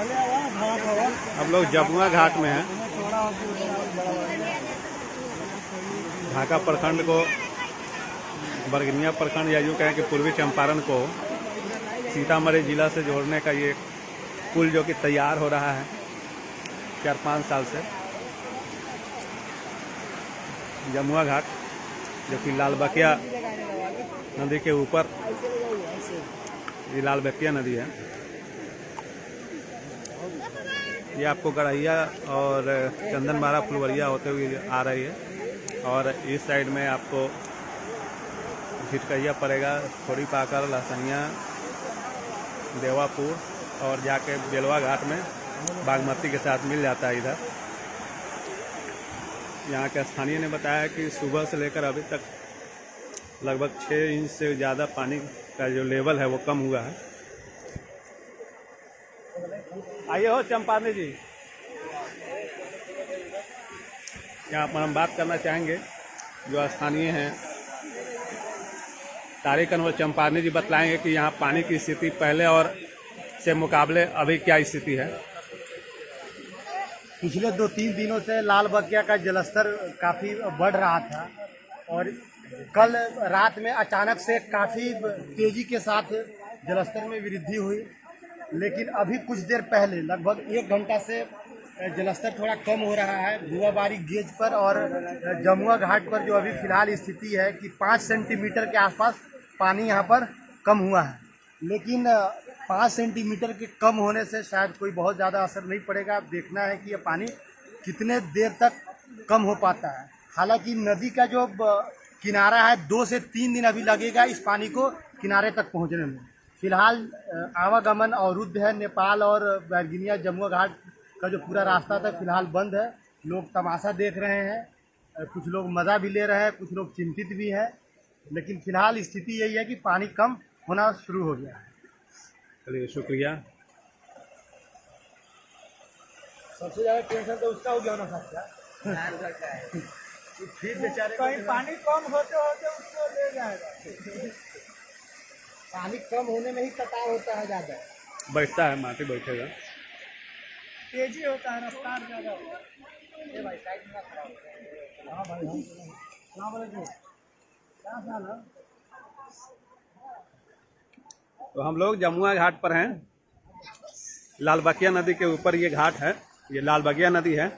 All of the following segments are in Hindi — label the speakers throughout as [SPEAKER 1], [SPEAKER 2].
[SPEAKER 1] अब लोग जमुआ घाट में हैं। ढाका प्रखंड को, बरगनिया प्रखंड या यूँ कहें कि पूर्वी चंपारण को सीतामढ़ी जिला से जोड़ने का ये पुल जो कि तैयार हो रहा है 4-5 साल से। जमुआ घाट जो कि लाल बकिया नदी के ऊपर, ये लाल बकिया नदी है। ये आपको गड़हिया और चंदनबाड़ा फुलवरिया होते हुए आ रही है और इस साइड में आपको झिटकैया पड़ेगा, थोड़ी पाकर, लहसनिया, देवापुर और जाके बेलवा घाट में बागमती के साथ मिल जाता है। इधर यहाँ के स्थानीय ने बताया कि सुबह से लेकर अभी तक लगभग 6 इंच से ज़्यादा पानी का जो लेवल है वो कम हुआ है। आइए हो चंपारनी जी, यहाँ पर हम बात करना चाहेंगे जो स्थानीय हैं तारिक अनवर चंपारनी जी, बतलाएंगे कि यहाँ पानी की स्थिति पहले और से मुकाबले अभी क्या स्थिति है।
[SPEAKER 2] पिछले 2-3 दिनों से लाल बगिया का जलस्तर काफ़ी बढ़ रहा था और कल रात में अचानक से काफ़ी तेज़ी के साथ जलस्तर में वृद्धि हुई, लेकिन अभी कुछ देर पहले लगभग 1 घंटा से जलस्तर थोड़ा कम हो रहा है बुआबारी गेज पर और जमुआ घाट पर। जो अभी फ़िलहाल स्थिति है कि 5 सेंटीमीटर के आसपास पानी यहाँ पर कम हुआ है, लेकिन 5 सेंटीमीटर के कम होने से शायद कोई बहुत ज़्यादा असर नहीं पड़ेगा। अब देखना है कि ये पानी कितने देर तक कम हो पाता है। हालांकि नदी का जो किनारा है 2 से 3 दिन अभी लगेगा इस पानी को किनारे तक पहुंचने में। फिलहाल आवागमन अवरुद्ध है। नेपाल और बरगनिया जमुआ घाट का जो पूरा रास्ता था फिलहाल बंद है। लोग तमाशा देख रहे हैं, कुछ लोग मज़ा भी ले रहे हैं, कुछ लोग चिंतित भी हैं, लेकिन फिलहाल स्थिति यही है कि पानी कम होना शुरू हो गया है।
[SPEAKER 1] चलिए शुक्रिया।
[SPEAKER 2] सबसे ज़्यादा टेंशन तो उसका हो गया ना साहब, फिर बेचारे कहीं पानी कम होते होते उसको ले जाएगा। पानी कम होने में ही कटाव होता है, ज़्यादा
[SPEAKER 1] बैठता है, माटी बैठेगा,
[SPEAKER 2] तेजी होता है, रफ्तार ज़्यादा होता है। भाई साइड में खड़ा होता है। हाँ भाई, क्या बोले जो क्या हाल है।
[SPEAKER 1] तो हम लोग जमुआ घाट पर हैं। लाल बकिया नदी के ऊपर ये घाट है, ये लाल बगिया नदी है।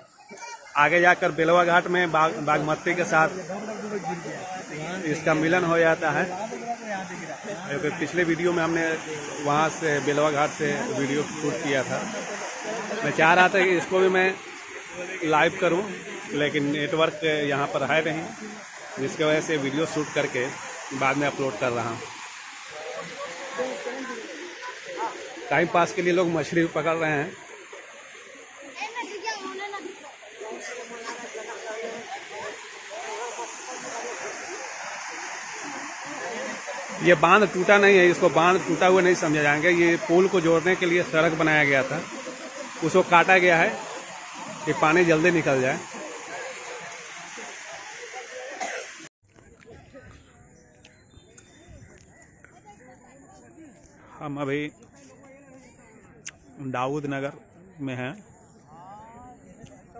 [SPEAKER 1] आगे जाकर बेलवा घाट में बागमती के साथ इसका मिलन हो जाता है। पिछले वीडियो में हमने वहाँ से बेलवा घाट से वीडियो शूट किया था। मैं चाह रहा था कि इसको भी मैं लाइव करूं, लेकिन नेटवर्क यहाँ पर है नहीं, जिसकी वजह से वीडियो शूट करके बाद में अपलोड कर रहा हूँ। टाइम पास के लिए लोग मछली पकड़ रहे हैं। ये बांध टूटा नहीं है, इसको बांध टूटा हुआ नहीं समझा जाएंगे। ये पुल को जोड़ने के लिए सड़क बनाया गया था, उसको काटा गया है कि पानी जल्दी निकल जाए। हम अभी दाऊद नगर में हैं।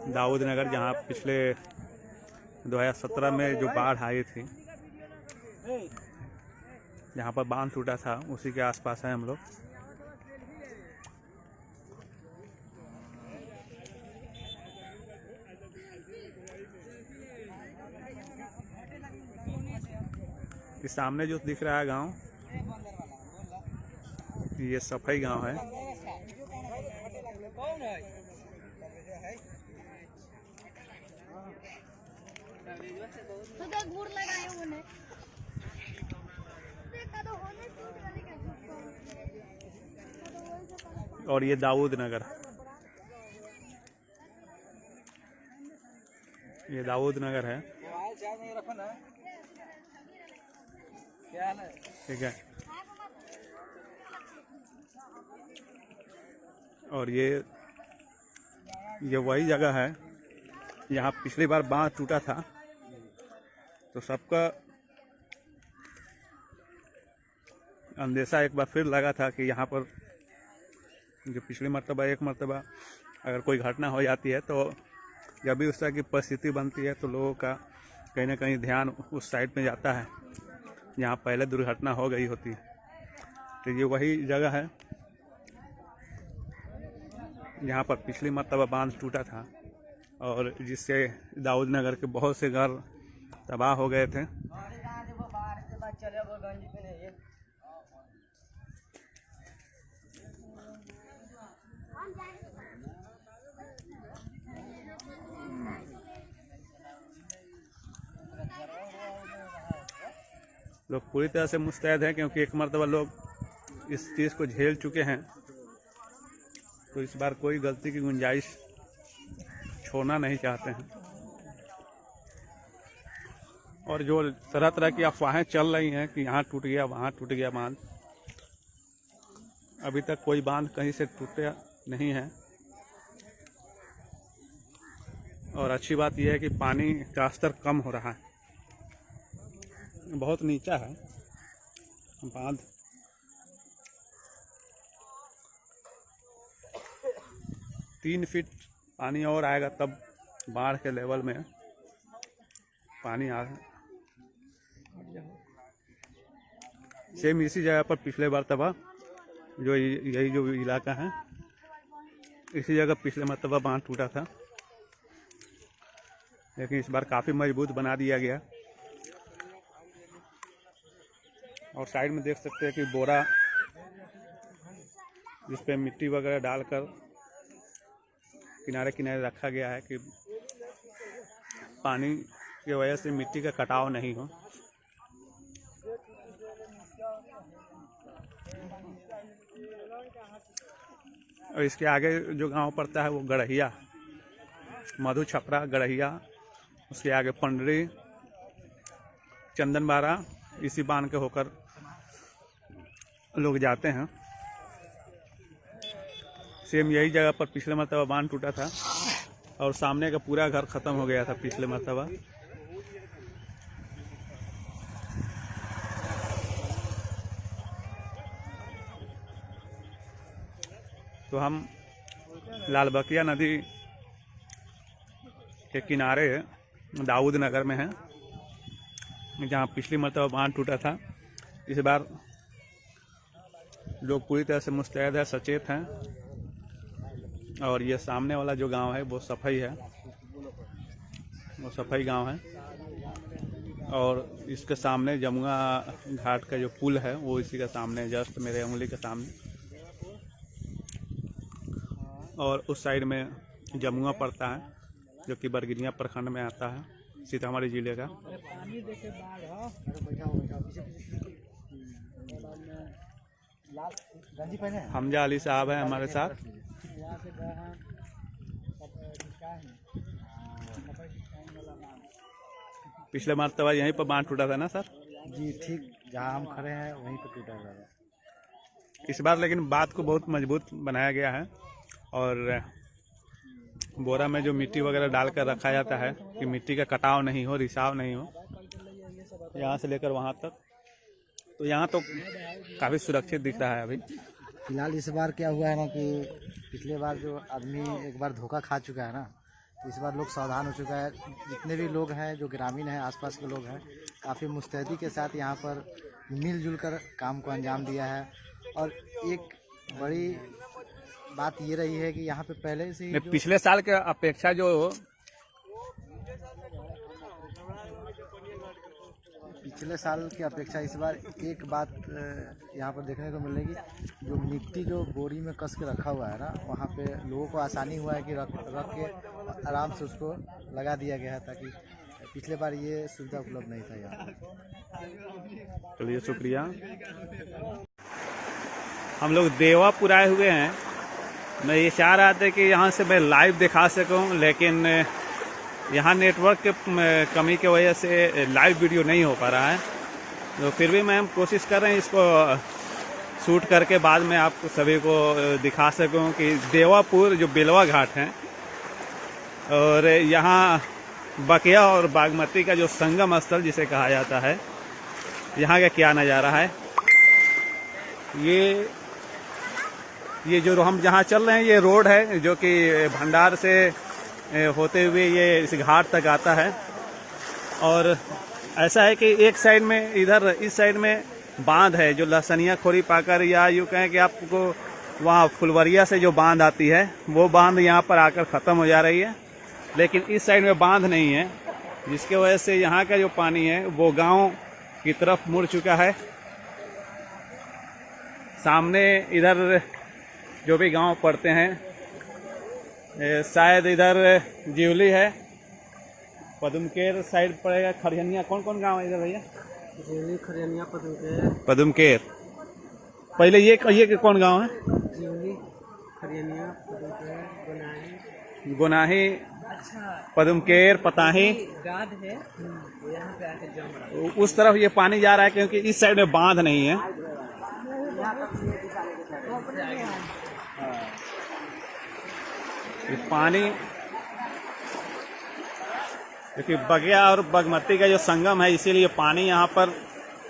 [SPEAKER 1] दाऊद नगर जहाँ पिछले 2017 में जो बाढ़ आई थी, जहाँ पर बांध टूटा था, उसी के आसपास हैं हम लोग। इस सामने जो दिख रहा है गांव, ये सफाई गांव है। और ये दाऊद नगर, ये दाऊद नगर है, ठीक है। और ये वही जगह है यहाँ पिछली बार बांध टूटा था, तो सबका अंदेशा एक बार फिर लगा था कि यहाँ पर जो पिछली मरतबा एक मरतबा अगर कोई घटना हो जाती है तो जब भी उस तरह की परिस्थिति बनती है तो लोगों का कहीं ना कहीं ध्यान उस साइड में जाता है जहाँ पहले दुर्घटना हो गई होती है। तो ये वही जगह है जहाँ पर पिछली मरतबा बांध टूटा था और जिससे दाऊद नगर के बहुत से घर तबाह हो गए थे। लोग पूरी तरह से मुस्तैद हैं क्योंकि एक मरतबा लोग इस चीज़ को झेल चुके हैं, तो इस बार कोई गलती की गुंजाइश छोड़ना नहीं चाहते हैं। और जो तरह तरह की अफवाहें चल रही हैं कि यहाँ टूट गया वहाँ टूट गया बांध, अभी तक कोई बांध कहीं से टूटा नहीं है। और अच्छी बात यह है कि पानी का स्तर कम हो रहा है, बहुत नीचा है बांध। तीन फीट पानी और आएगा तब बाढ़ के लेवल में पानी आ रहा है। सेम इसी जगह पर पिछले मरतबा जो यही जो इलाका है इसी जगह पिछले मरतबा बांध टूटा था, लेकिन इस बार काफ़ी मजबूत बना दिया गया। और साइड में देख सकते हैं कि बोरा जिस पे मिट्टी वगैरह डालकर किनारे किनारे रखा गया है कि पानी की वजह से मिट्टी का कटाव नहीं हो। और इसके आगे जो गांव पड़ता है वो गड़हिया, मधु छपरा गड़हिया, उसके आगे पंडरी चंदनबारा, इसी बांध के होकर लोग जाते हैं। सेम यही जगह पर पिछले मरतबा बांध टूटा था और सामने का पूरा घर खत्म हो गया था पिछले मरतबा। तो हम लाल बगिया नदी के किनारे दाऊद नगर में हैं, जहाँ पिछली मरतबा बांध टूटा था। इस बार लोग पूरी तरह से मुस्तैद है, सचेत हैं। और ये सामने वाला जो गांव है वो सफाई है, वो सफाई गांव है। और इसके सामने जमुआ घाट का जो पुल है वो इसी के सामने, जस्ट मेरे उंगली के सामने। और उस साइड में जमुआ पड़ता है जो कि बरगिनिया प्रखंड में आता है, सीतामढ़ी जिले का। हमजा अली साहब हैं हमारे साथ। पिछले मरतबा यहीं पर बांध टूटा था ना सर?
[SPEAKER 2] जी ठीक, जहाँ हम खड़े हैं वहीं पर टूटा था।
[SPEAKER 1] इस बार लेकिन बात को बहुत मजबूत बनाया गया है और बोरा में जो मिट्टी वगैरह डालकर रखा जाता है कि मिट्टी का कटाव नहीं हो, रिसाव नहीं हो, यहाँ से लेकर वहाँ तक। तो यहाँ तो काफ़ी सुरक्षित दिख रहा है अभी
[SPEAKER 2] फिलहाल। इस बार क्या हुआ है ना कि पिछले बार जो आदमी एक बार धोखा खा चुका है ना, तो इस बार लोग सावधान हो चुका है। जितने भी लोग हैं जो ग्रामीण हैं, आसपास के लोग हैं, काफ़ी मुस्तैदी के साथ यहाँ पर मिलजुल कर काम को अंजाम दिया है। और एक बड़ी बात ये रही है कि यहाँ पे पहले से ही
[SPEAKER 1] पिछले साल के अपेक्षा जो
[SPEAKER 2] पिछले साल की अपेक्षा इस बार एक बात यहाँ पर देखने को मिलेगी, जो मिट्टी जो बोरी में कस के रखा हुआ है ना, वहाँ पे लोगों को आसानी हुआ है कि रख के आराम से उसको लगा दिया गया है, ताकि पिछले बार ये सुविधा उपलब्ध नहीं था यहाँ।
[SPEAKER 1] चलिए शुक्रिया। हम लोग देवापुर आए हुए हैं। मैं ये चाह रहा था कि यहाँ से मैं लाइव दिखा सकूं, लेकिन यहाँ नेटवर्क के कमी की वजह से लाइव वीडियो नहीं हो पा रहा है। तो फिर भी मैं हम कोशिश कर रहे हैं इसको शूट करके बाद में आपको सभी को दिखा सकूं कि देवापुर जो बेलवा घाट है और यहाँ बकिया और बागमती का जो संगम स्थल जिसे कहा जाता है, यहाँ का क्या नज़ारा है। ये ये जो हम जहाँ चल रहे हैं ये रोड है जो कि भंडार से होते हुए ये इस घाट तक आता है। और ऐसा है कि एक साइड में इधर इस साइड में बांध है जो लहसनिया खोरी पाकर, या यूँ कहें कि आपको वहाँ फुलवरिया से जो बांध आती है वो बांध यहाँ पर आकर ख़त्म हो जा रही है, लेकिन इस साइड में बांध नहीं है, जिसके वजह से यहाँ का जो पानी है वो गांव की तरफ मुड़ चुका है। सामने इधर जो भी गांव पड़ते हैं, शायद इधर जिवली है, पदुमकेर साइड पड़ेगा, खरियनिया, कौन कौन गांव है इधर भैया?
[SPEAKER 2] जिवली, खरियनिया, पदुमकेर।
[SPEAKER 1] पदुमकेर। पहले ये कौन गांव है?
[SPEAKER 2] जिवली, खरियनिया, पदुमकेर, गोनाही।
[SPEAKER 1] गोनाही, पदुमकेर, पताही,
[SPEAKER 2] गाद है यहाँ पे आके जम रहा है।
[SPEAKER 1] उस तरफ ये पानी जा रहा है क्योंकि इस साइड में बांध नहीं है। ये पानी क्योंकि बगिया और बागमती का जो संगम है, इसीलिए पानी यहाँ पर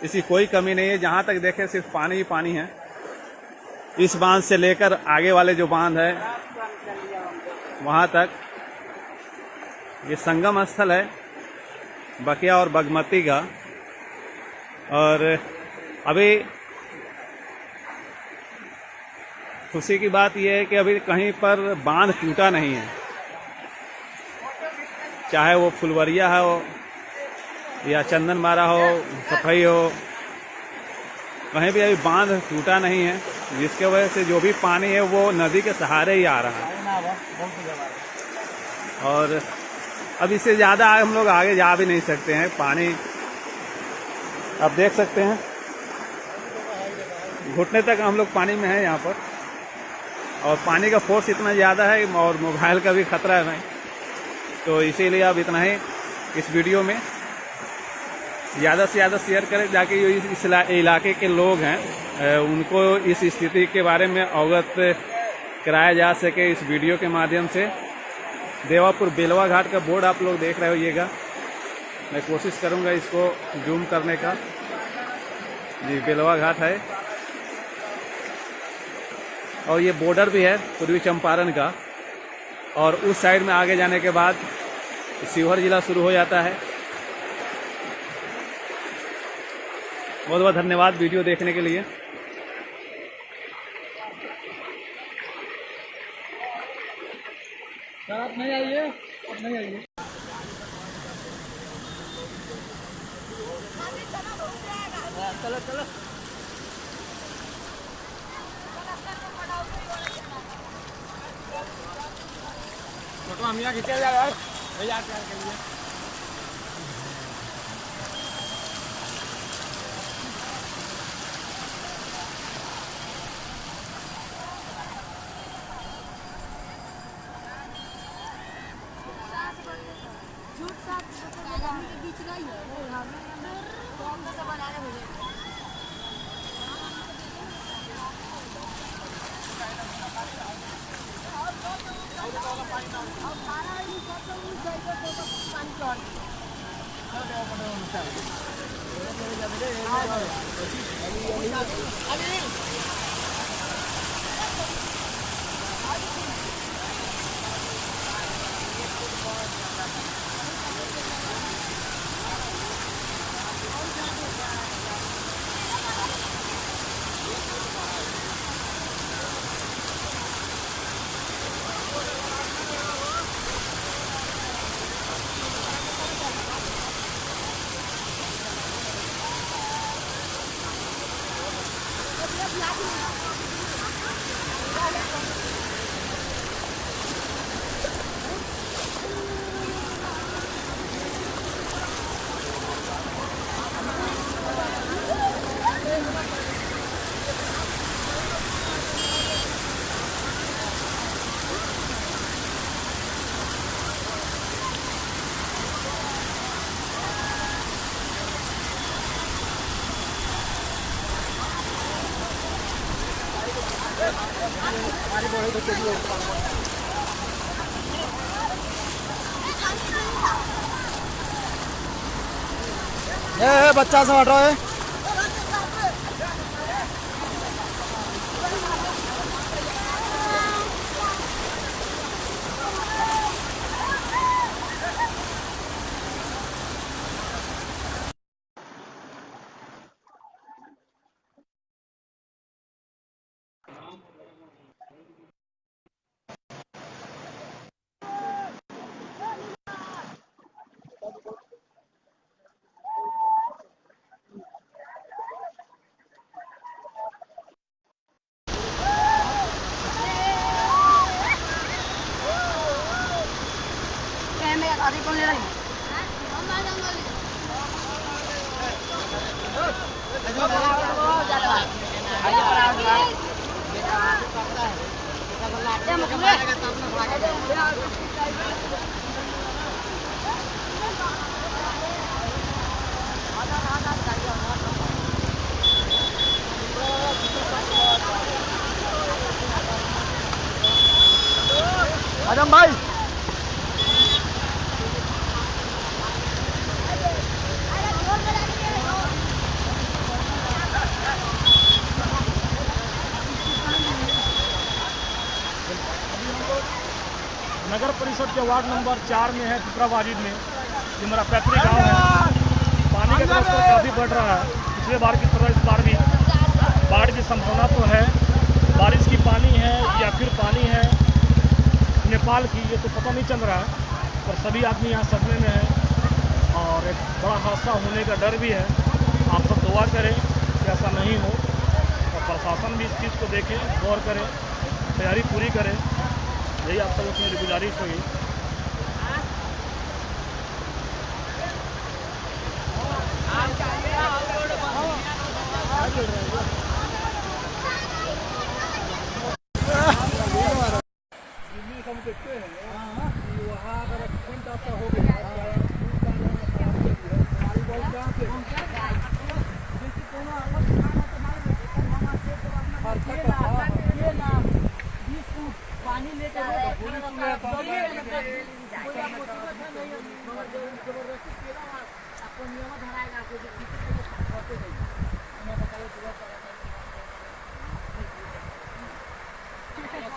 [SPEAKER 1] इसकी कोई कमी नहीं है। जहाँ तक देखें सिर्फ पानी ही पानी है। इस बांध से लेकर आगे वाले जो बांध है वहाँ तक ये संगम स्थल है बकिया और बागमती का। और अभी खुशी की बात यह है कि अभी कहीं पर बांध टूटा नहीं है, चाहे वो फुलवरिया हो या चंदन मारा हो, सफाई हो, कहीं भी अभी बांध टूटा नहीं है, जिसके वजह से जो भी पानी है वो नदी के सहारे ही आ रहा है। और अब इससे ज़्यादा हम लोग आगे जा भी नहीं सकते हैं। पानी आप देख सकते हैं घुटने तक हम लोग पानी में हैं यहाँ पर, और पानी का फोर्स इतना ज़्यादा है और मोबाइल का भी खतरा है नहीं, तो इसीलिए अब इतना ही इस वीडियो में ज़्यादा से ज़्यादा शेयर करें, ताकि इस इलाके के लोग हैं उनको इस स्थिति के बारे में अवगत कराया जा सके इस वीडियो के माध्यम से। देवापुर बेलवा घाट का बोर्ड आप लोग देख रहे होइएगा, मैं कोशिश करूंगा इसको जूम करने का। जी बेलवा घाट है और ये बॉर्डर भी है पूर्वी चंपारण का, और उस साइड में आगे जाने के बाद शिवहर जिला शुरू हो जाता है। बहुत बहुत धन्यवाद वीडियो देखने के लिए।
[SPEAKER 2] आप नहीं आइए, आप नहीं आइए। चलो चलो फोटो हम यहाँ खींचे जा रहा है भैया, क्या करिए। बच्चा से हटो है। आजम भाई
[SPEAKER 3] नगर परिषद के वार्ड नंबर 4 में है पिपरा वाजिद में, जो मेरा पैतृक गांव है। पानी का जलस्तर काफ़ी बढ़ रहा है। पिछले बार की तरह इस बार भी बाढ़ की संभावना तो है। बारिश की पानी है या फिर पानी है नेपाल की, ये तो पता नहीं चल रहा है, पर सभी आदमी यहाँ सदमे में है और एक बड़ा हादसा होने का डर भी है। आप सब दुआ करें कि ऐसा नहीं हो और प्रशासन भी इस चीज़ को देखें, गौर करें, तैयारी पूरी करें। यही आप सबसे मेरी गुजारिश होगी।
[SPEAKER 4] पानी लेकर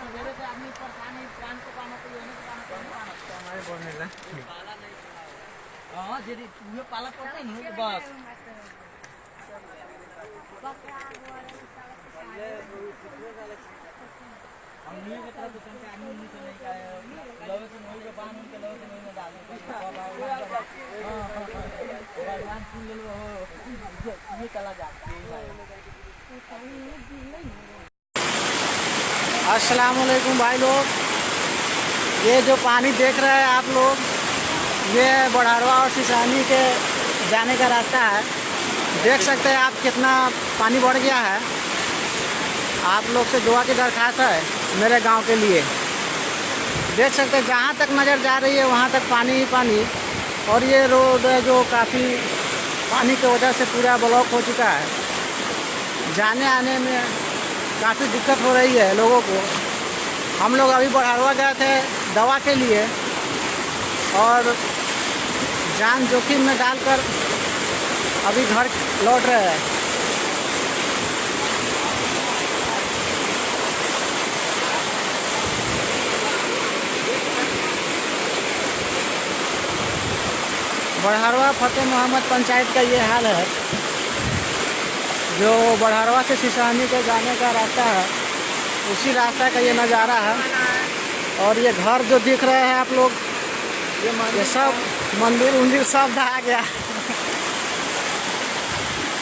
[SPEAKER 4] सवेरे से आदमी परेशान है, प्राण को पाना तो हमारे बोलने ला हाँ यदि तुम्हें पाला पड़ता है नहीं तो बस हम नहीं बता तो तुमसे आदमी नहीं सुने का लवे से नहीं के बांध के लवे से नहीं में डाल भगवान सुन ले हो ये चला जाती है।
[SPEAKER 2] अस्सलाम वालेकुम भाई लोग, ये जो पानी देख रहे हैं आप लोग, ये बढ़ारवा और सिसानी के जाने का रास्ता है। देख सकते हैं आप कितना पानी बढ़ गया है। आप लोग से दुआ की दरख्वास्त है मेरे गांव के लिए। देख सकते हैं जहाँ तक नज़र जा रही है वहाँ तक पानी ही पानी, और ये रोड है जो काफ़ी पानी की वजह से पूरा ब्लॉक हो चुका है। जाने आने में काफ़ी दिक्कत हो रही है लोगों को। हम लोग अभी बढ़ावा गए थे दवा के लिए और जान जोखिम में डालकर अभी घर लौट रहे हैं। बढ़ारवा फतेह मोहम्मद पंचायत का ये हाल है। जो बढ़ारवा से सिसानी के जाने का रास्ता है, उसी रास्ता का ये नज़ारा है। और ये घर जो दिख रहे हैं आप लोग, ये सब मंदिर उंदिर सब ढहा गया।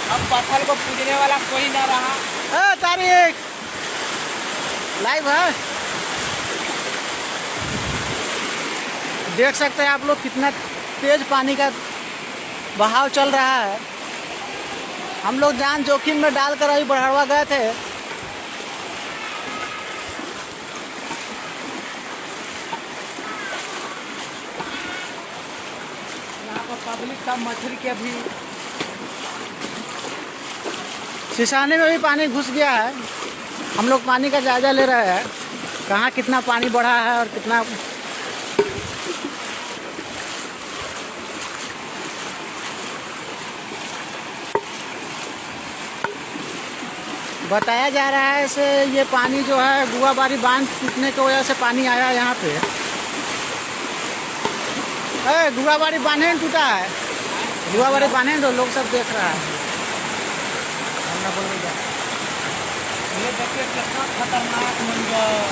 [SPEAKER 4] अब पत्थर को पूजने वाला कोई ना रहा।
[SPEAKER 2] तारीख लाइव है, देख सकते हैं आप लोग कितना तेज पानी का बहाव चल रहा है। हम लोग जान जोखिम में डालकर अभी बढ़ावा गए थे।
[SPEAKER 4] यहाँ पर पब्लिक का मछली के भी
[SPEAKER 2] सिसाने में भी पानी घुस गया है। हम लोग पानी का जायजा ले रहे हैं, कहाँ कितना पानी बढ़ा है और कितना। बताया जा रहा है से ये पानी जो है गुआबारी बांध टूटने की वजह से पानी आया यहाँ पे। गुआबारी बांधे टूटा है, गुआबारी बांधे तो लोग सब देख रहा है।
[SPEAKER 4] ये देखिए कितना खतरनाक मंजर।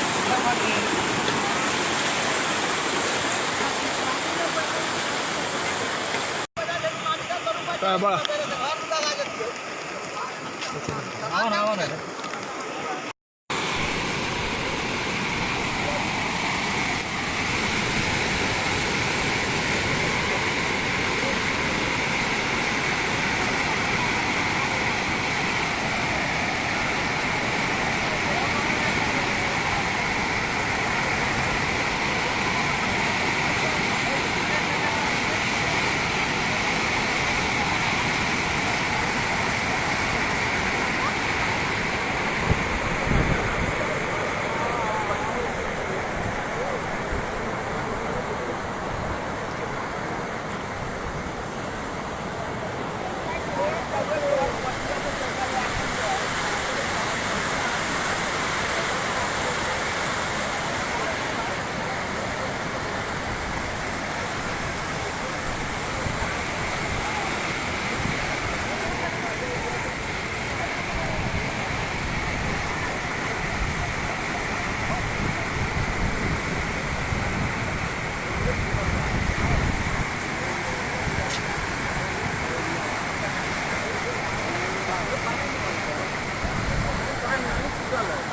[SPEAKER 1] बड़ा है।